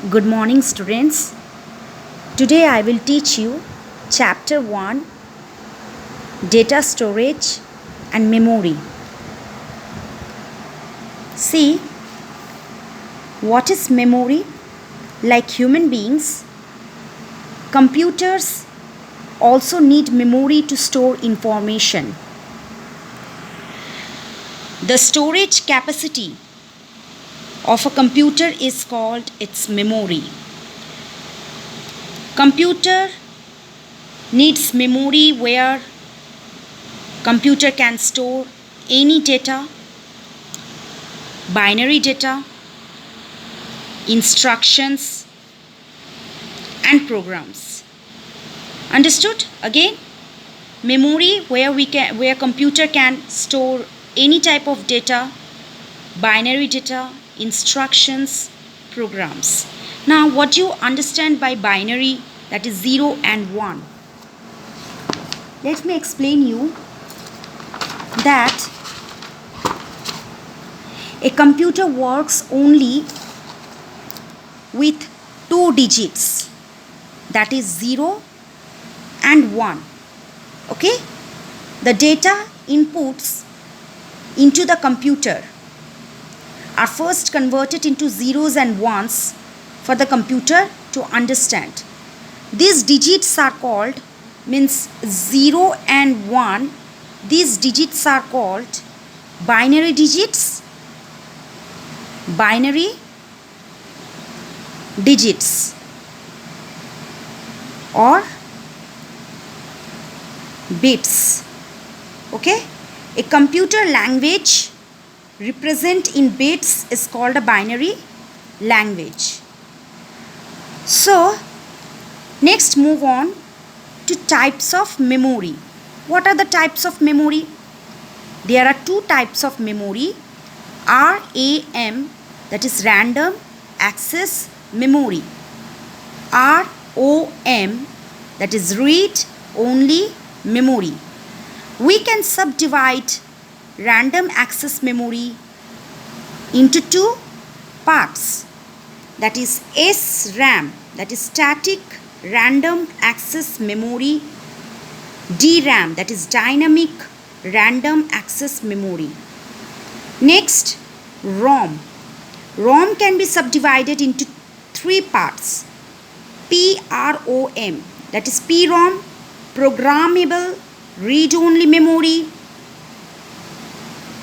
Good morning, students. Today I will teach you Chapter 1 Data Storage and Memory. See, what is memory? Like human beings, computers also need memory to store information. The storage capacity of a computer is called its memory. Computer needs memory where computer can store any data, binary data, instructions and programs. Understood? Again, memory where computer can store any type of data, binary data, instructions, programs. Now, what do you understand by binary, that is 0 and 1? Let me explain you that a computer works only with two digits, that is 0 and 1. Okay? The data inputs into the computer are first converted into zeros and ones for the computer to understand. These digits are called, means 0 and 1, these digits are called binary digits, or bits. Okay? A computer language represent in bits is called a binary language. So, next move on to types of memory. What are the types of memory? There are two types of memory. RAM, that is random access memory. ROM, that is read only memory. We can subdivide random access memory into two parts, that is SRAM, that is static random access memory, DRAM, that is dynamic random access memory. Next, ROM. ROM can be subdivided into three parts. PROM, that is PROM, programmable read-only memory,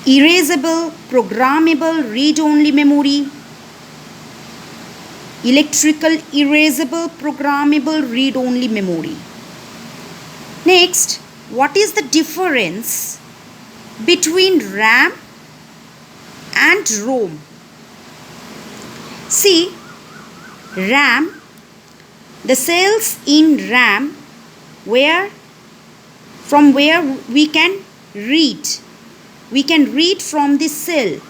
erasable programmable read-only memory, electrical erasable programmable read-only memory. Next, what is the difference between RAM and ROM? See, RAM, the cells in RAM from where we can read. We can read from the cell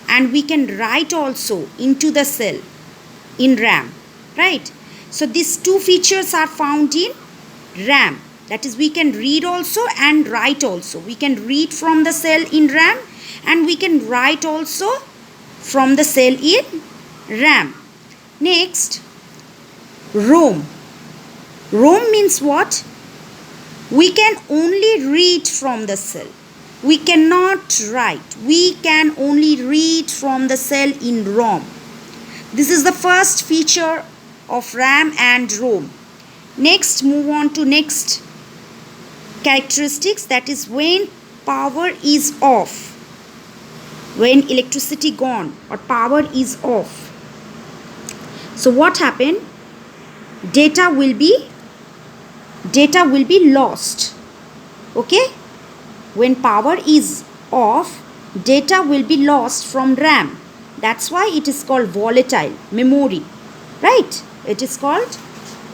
and we can write also into the cell in RAM, right? So these two features are found in RAM. That is, we can read also and write also. We can read from the cell in RAM and we can write also from the cell in RAM. Next, ROM. ROM means what? We can only read from the cell. We cannot write. We can only read from the cell in ROM. This is the first feature of RAM and ROM. Next, move on to next characteristics, that is when power is off. When electricity gone or power is off. So what happened? Data will be lost. Okay? When power is off, data will be lost from RAM. That's why it is called volatile memory. Right? It is called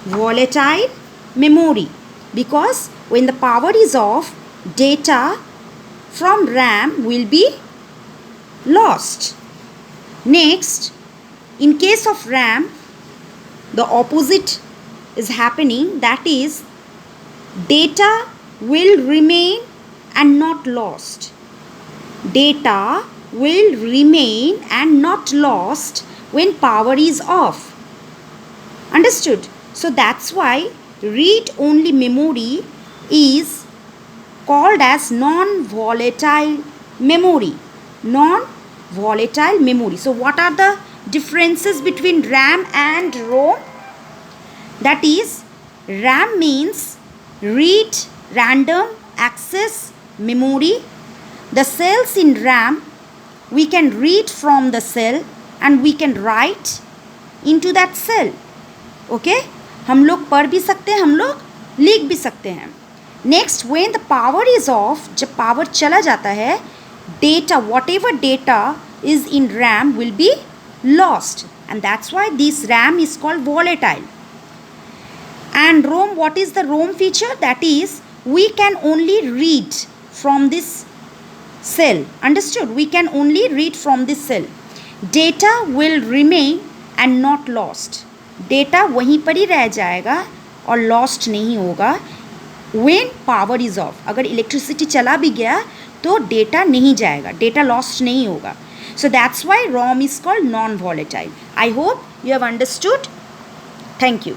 volatile memory. Because when the power is off, data from RAM will be lost. Next, in case of RAM, the opposite is happening, that is, data will remain and not lost. Data will remain and not lost when power is off. Understood? So that's why read-only memory is called as non-volatile memory. Non-volatile memory. So what are the differences between RAM and ROM? That is, RAM means read random access memory. The cells in RAM, we can read from the cell and we can write into that cell. Okay हम लोग पढ़ भी सकते हैं, हम लोग लिख भी सकते हैं. Next, when the power is of, जब पावर चला जाता है, data, what ever data is in RAM will be lost, and that's why this RAM is called volatile. And ROM, what is the ROM feature? That is, we can only read from this cell. Understood? We can only read from this cell. Data will remain and not lost. Data वहीं पर ही रह जाएगा और lost नहीं होगा. When power is off, अगर electricity चला भी गया तो data नहीं जाएगा, data lost नहीं होगा. So that's why ROM is called non-volatile. I hope you have understood. Thank you.